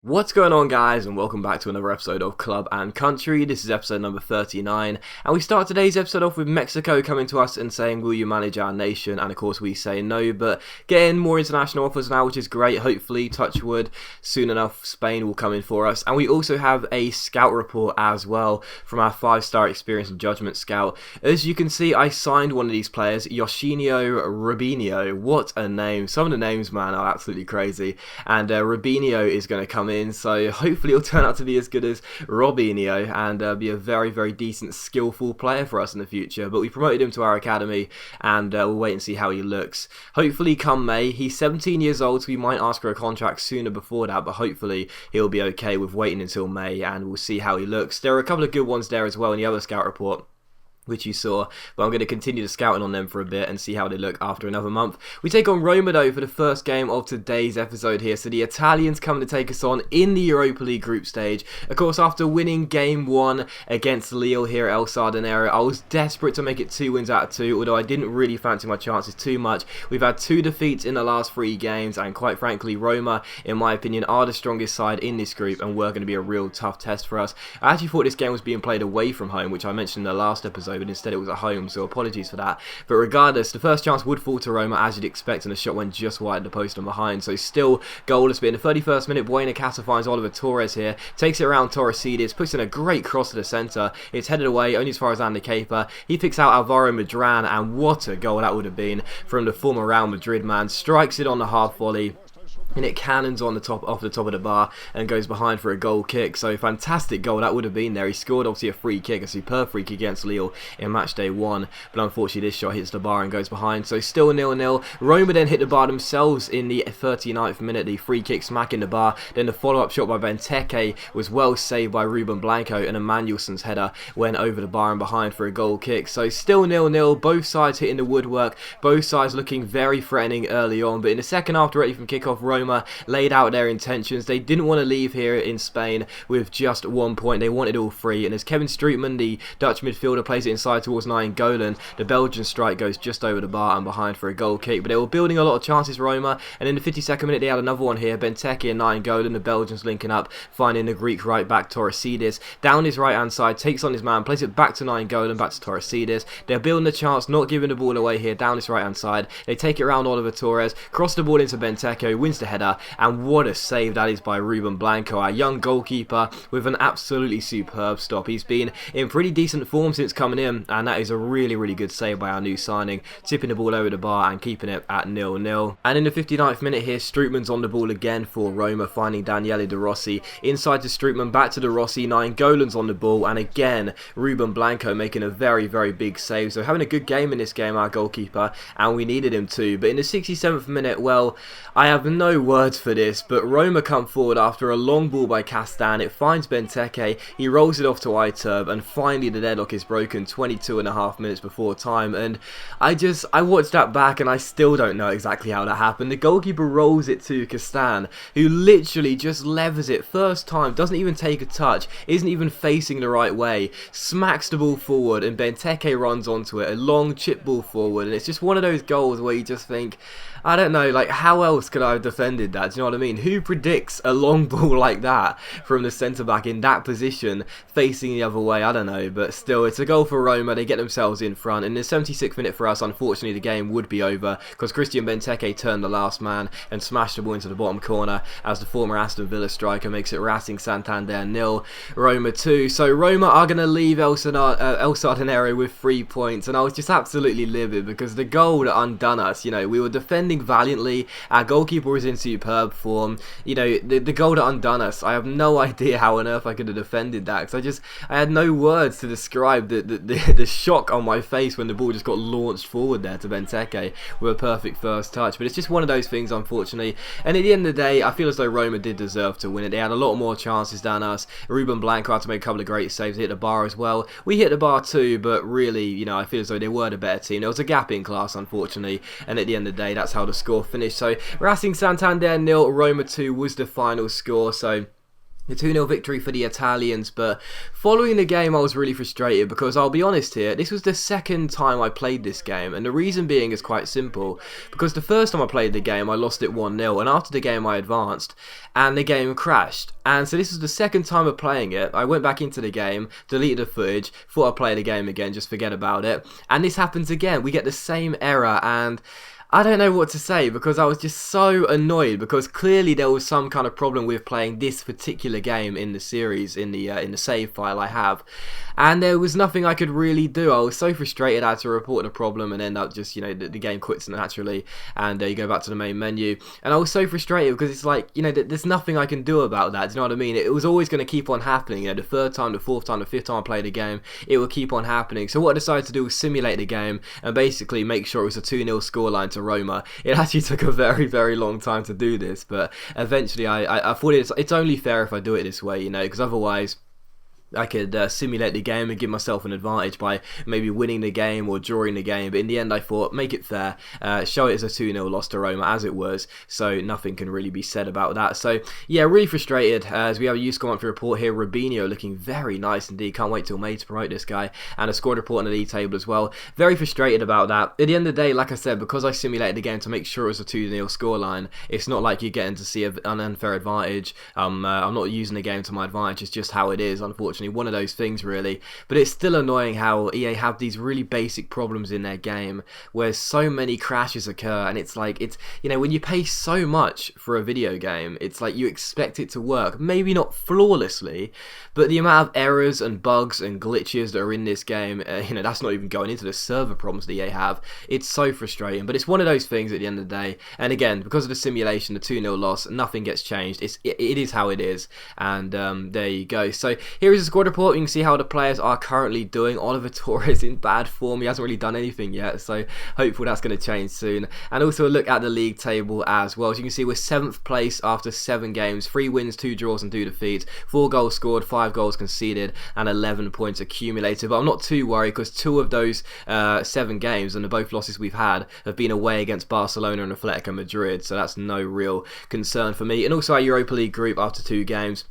What's going on, guys, and welcome back to another episode of Club and Country. This is episode number 39, and we start today's episode off with Mexico coming to us and saying, will you manage our nation? And of course we say no, but getting more international offers now, which is great. Hopefully, touch wood, soon enough Spain will come in for us. And we also have a scout report as well from our 5-star experience and judgment scout. As you can see, I signed one of these players, Yoshinio Rubinho. What a name. Some of the names, man, are absolutely crazy. And Rubinho is going to come in, so hopefully he'll turn out to be as good as Robinho and be a very, very decent, skillful player for us in the future. But we promoted him to our academy, and we'll wait and see how he looks. Hopefully come May, he's 17 years old, so we might ask for a contract sooner before that, but hopefully he'll be okay with waiting until May, and we'll see how he looks. There are a couple of good ones there as well in the other scout report, which you saw, but I'm going to continue the scouting on them for a bit and see how they look after another month. We take on Roma though for the first game of today's episode here, so the Italians come to take us on in the Europa League group stage. Of course, after winning game 1 against Lille here at El Sardinero, I was desperate to make it 2 wins out of 2, although I didn't really fancy my chances too much. We've had 2 defeats in the last 3 games, and quite frankly, Roma, in my opinion, are the strongest side in this group and were going to be a real tough test for us. I actually thought this game was being played away from home, which I mentioned in the last episode, but instead it was at home, so apologies for that. But regardless, the first chance would fall to Roma as you'd expect, and the shot went just wide of the post and behind, so still goalless. But in the 31st minute, Buena Casa finds Oliver Torres here, takes it around Torresidis, puts in a great cross to the centre. It's headed away only as far as Andy Kepa. He picks out Alvaro Madran, and what a goal that would have been from the former Real Madrid man. Strikes it on the half volley, and it cannons on the top, off the top of the bar, and goes behind for a goal kick. So fantastic goal that would have been there. He scored obviously a free kick, a superb free kick against Lille in match day 1, but unfortunately this shot hits the bar and goes behind. So still 0-0. Roma then hit the bar themselves in the 39th minute. The free kick smacking the bar. Then the follow-up shot by Benteke was well saved by Ruben Blanco, and Emmanuelson's header went over the bar and behind for a goal kick. So still 0-0. Both sides hitting the woodwork. Both sides looking very threatening early on, but in the second half, directly from kickoff, Roma laid out their intentions. They didn't want to leave here in Spain with just 1 point. They wanted all 3. And as Kevin Strootman, the Dutch midfielder, plays it inside towards Nainggolan, the Belgian strike goes just over the bar and behind for a goal kick. But they were building a lot of chances, Roma. And in the 52nd minute, they had another one here. Benteke and Nainggolan, the Belgians linking up, finding the Greek right back Torresidis down his right hand side, takes on his man, plays it back to Nainggolan, back to Torresidis. They're building a chance, not giving the ball away here down his right hand side. They take it around Oliver Torres, cross the ball into Benteke, wins the header, and what a save that is by Ruben Blanco, our young goalkeeper, with an absolutely superb stop. He's been in pretty decent form since coming in, and that is a really, really good save by our new signing, tipping the ball over the bar and keeping it at 0-0. And in the 59th minute here, Strootman's on the ball again for Roma, finding Daniele De Rossi. Inside to Strootman, back to De Rossi, Nainggolan's on the ball, and again, Ruben Blanco making a very, very big save. So having a good game in this game, our goalkeeper, and we needed him too. But in the 67th minute, well, I have no words for this, but Roma come forward after a long ball by Castan. It finds Benteke, he rolls it off to Iturb, and finally the deadlock is broken 22.5 minutes before time. And I watched that back and I still don't know exactly how that happened. The goalkeeper rolls it to Castan, who literally just levers it first time, doesn't even take a touch, isn't even facing the right way, smacks the ball forward, and Benteke runs onto it, a long chip ball forward. And it's just one of those goals where you just think, I don't know, like, how else could I have defended that? Do you know what I mean? Who predicts a long ball like that from the centre-back in that position, facing the other way? I don't know, but still, it's a goal for Roma. They get themselves in front. In the 76th minute for us, unfortunately, the game would be over because Christian Benteke turned the last man and smashed the ball into the bottom corner as the former Aston Villa striker makes it Racing Santander 0, Roma 2. So Roma are going to leave El Sardinero with 3 points, and I was just absolutely livid because the goal that undone us, you know, we were defending valiantly, our goalkeeper was in superb form, you know, the goal that undone us, I have no idea how on earth I could have defended that, because I had no words to describe the shock on my face when the ball just got launched forward there to Benteke with a perfect first touch. But it's just one of those things, unfortunately, and at the end of the day, I feel as though Roma did deserve to win it. They had a lot more chances than us. Ruben Blanco had to make a couple of great saves, hit the bar as well. We hit the bar too, but really, you know, I feel as though they were the better team. There was a gap in class, unfortunately, and at the end of the day, that's how the score finished. So Racing Santander 0, Roma 2 was the final score. So The 2-0 victory for the Italians, but following the game I was really frustrated because I'll be honest here, this was the second time I played this game, and the reason being is quite simple, because the first time I played the game I lost it 1-0, and after the game I advanced, and the game crashed, and so this is the second time of playing it. I went back into the game, deleted the footage, thought I'd play the game again, just forget about it, and this happens again. We get the same error, and I don't know what to say because I was just so annoyed because clearly there was some kind of problem with playing this particular game in the series, in the save file I have, and there was nothing I could really do. I was so frustrated I had to report the problem and end up just, the game quits naturally, and you go back to the main menu, and I was so frustrated because it's like, there's nothing I can do about that. Do you know what I mean? It was always going to keep on happening. The third time, the fourth time, the fifth time I played the game, it would keep on happening. So what I decided to do was simulate the game and basically make sure it was a 2-0 scoreline to Roma. It actually took a very, very long time to do this, but eventually I thought it's only fair if I do it this way, because otherwise I could simulate the game and give myself an advantage by maybe winning the game or drawing the game, but in the end I thought, make it fair, show it as a 2-0 loss to Roma as it was, so nothing can really be said about that. So yeah, really frustrated as we have a use score monthly report here. Rubinho looking very nice indeed, can't wait till May to promote this guy, and a squad report on the league table as well. Very frustrated about that. At the end of the day, like I said, because I simulated the game to make sure it was a 2-0 scoreline, it's not like you're getting to see an unfair advantage. I'm not using the game to my advantage, it's just how it is, unfortunately. One of those things really, but it's still annoying how EA have these really basic problems in their game where so many crashes occur, and it's like, when you pay so much for a video game, it's like you expect it to work, maybe not flawlessly, but the amount of errors and bugs and glitches that are in this game, that's not even going into the server problems that EA have. It's so frustrating, but it's one of those things at the end of the day, and again, because of the simulation, the 2-0 loss, nothing gets changed. It is how it is, and there you go. So here is a squad report. You can see how the players are currently doing. Oliver Torres in bad form. He hasn't really done anything yet, so hopefully that's going to change soon. And also a look at the league table as well. As you can see, we're 7th place after 7 games, 3 wins, 2 draws and 2 defeats, 4 goals scored, 5 goals conceded, and 11 points accumulated. But I'm not too worried because 2 of those 7 games, and the both losses we've had, have been away against Barcelona and Atletico Madrid, so that's no real concern for me. And also our Europa League group after 2 games.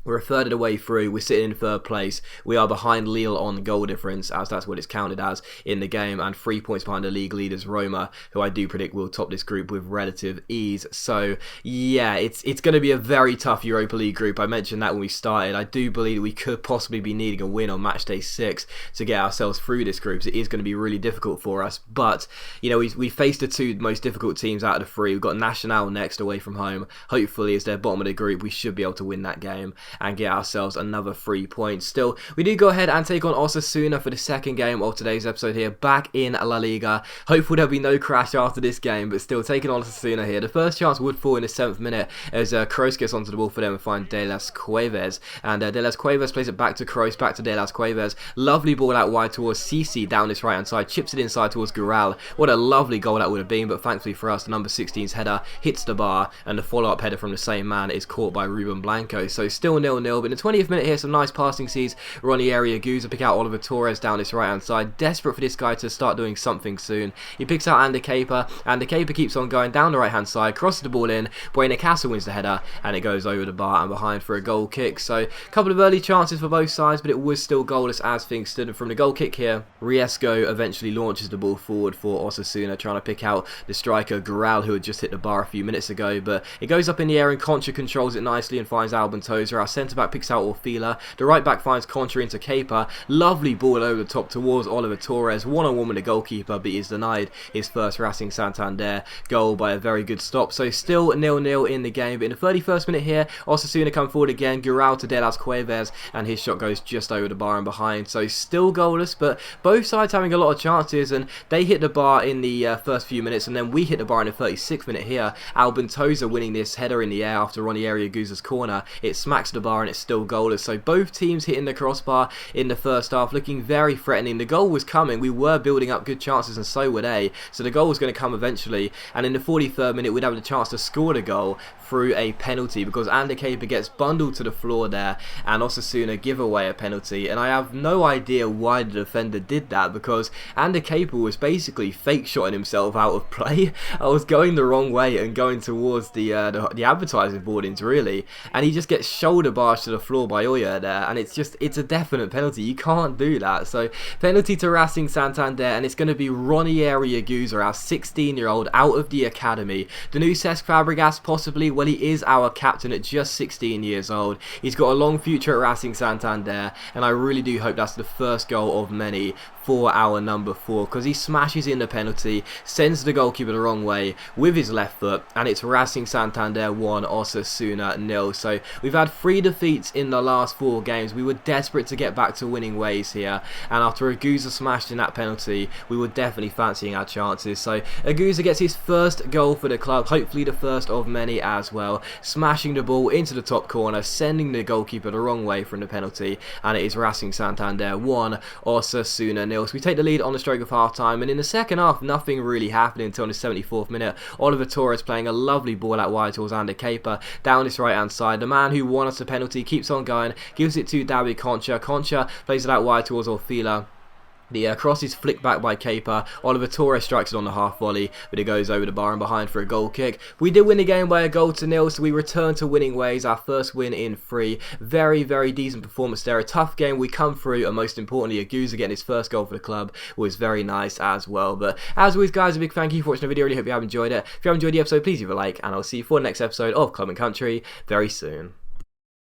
We're a third of the way through, we're sitting in 3rd place, we are behind Lille on goal difference, as that's what it's counted as in the game, and 3 points behind the league leaders Roma, who I do predict will top this group with relative ease. So yeah, it's going to be a very tough Europa League group. I mentioned that when we started. I do believe that we could possibly be needing a win on match day 6 to get ourselves through this group, so it is going to be really difficult for us, but we faced the 2 most difficult teams out of the 3. We've got Nacional next away from home. Hopefully as they're bottom of the group, we should be able to win that game and get ourselves another 3 points. Still, we do go ahead and take on Osasuna for the second game of today's episode here, back in La Liga. Hopefully there'll be no crash after this game, but still taking on Osasuna here. The first chance would fall in the 7th minute as Kroos gets onto the ball for them and finds De Las Cuevas, and De Las Cuevas plays it back to Kroos, back to De Las Cuevas. Lovely ball out wide towards Sisi down this right hand side, chips it inside towards Gural. What a lovely goal that would have been, but thankfully for us, the number 16's header hits the bar, and the follow-up header from the same man is caught by Ruben Blanco. So still 0-0, but in the 20th minute here, some nice passing sees Ronnie Ariaguza pick out Oliver Torres down this right hand side, desperate for this guy to start doing something soon. He picks out Ander Kepa, and the Kepa keeps on going down the right hand side, crosses the ball in, Buena Casa wins the header, and it goes over the bar and behind for a goal kick. So a couple of early chances for both sides, but it was still goalless as things stood. And from the goal kick here, Riesco eventually launches the ball forward for Osasuna, trying to pick out the striker Gural, who had just hit the bar a few minutes ago, but it goes up in the air and Concha controls it nicely and finds Alban Tozer. Our centre back picks out Orfila, the right back finds Concha into Kepa, lovely ball over the top towards Oliver Torres, one-on-one with the goalkeeper, but he is denied his first Racing Santander goal by a very good stop. So still 0-0 in the game, but in the 31st minute here, Osasuna come forward again, Gural to De Las Cuevas, and his shot goes just over the bar and behind. So still goalless, but both sides having a lot of chances, and they hit the bar in the first few minutes, and then we hit the bar in the 36th minute here. Alban Tozer winning this header in the air after Ronnie Ariaguza's corner. It smacks the bar and it's still goalless. So both teams hitting the crossbar in the first half, looking very threatening. The goal was coming, we were building up good chances, and so were they, so the goal was going to come eventually, and in the 43rd minute we'd have the chance to score the goal through a penalty, because Ander Kepa gets bundled to the floor there, and Osasuna give away a penalty, and I have no idea why the defender did that, because Ander Kepa was basically fake shotting himself out of play. I was going the wrong way and going towards the advertising boardings really, and he just gets shoulder shoulder barge to the floor by Oya there, and it's a definite penalty. You can't do that. So penalty to Racing Santander, and it's going to be Ranieri Aguza, our 16-year-old out of the academy. Cesc Fabregas possibly, well, he is our captain at just 16 years old. He's got a long future at Racing Santander, and I really do hope that's the first goal of many for our number 4, because he smashes in the penalty, sends the goalkeeper the wrong way with his left foot, and it's Racing Santander 1, Osasuna 0. So we've had 3 defeats in the last 4 games. We were desperate to get back to winning ways here, and after Aguza smashed in that penalty, we were definitely fancying our chances. So Aguza gets his first goal for the club, hopefully the first of many as well, smashing the ball into the top corner, sending the goalkeeper the wrong way from the penalty, and it is Racing Santander 1, Osasuna 0. So we take the lead on the stroke of half time, and in the second half nothing really happened until the 74th minute. Oliver Torres playing a lovely ball out wide towards Ander Kepa down this right hand side. The man who won us the penalty keeps on going, gives it to David Concha. Concha plays it out wide towards Orfila. The cross is flicked back by Kepa. Oliver Torres strikes it on the half volley, but it goes over the bar and behind for a goal kick. We did win the game by a goal to 0, so we return to winning ways. Our first win in 3. Very, very decent performance there. A tough game, we come through, and most importantly, Aguza getting his first goal for the club was very nice as well. But as always, guys, a big thank you for watching the video. Really hope you have enjoyed it. If you have enjoyed the episode, please leave a like, and I'll see you for the next episode of Club and Country very soon.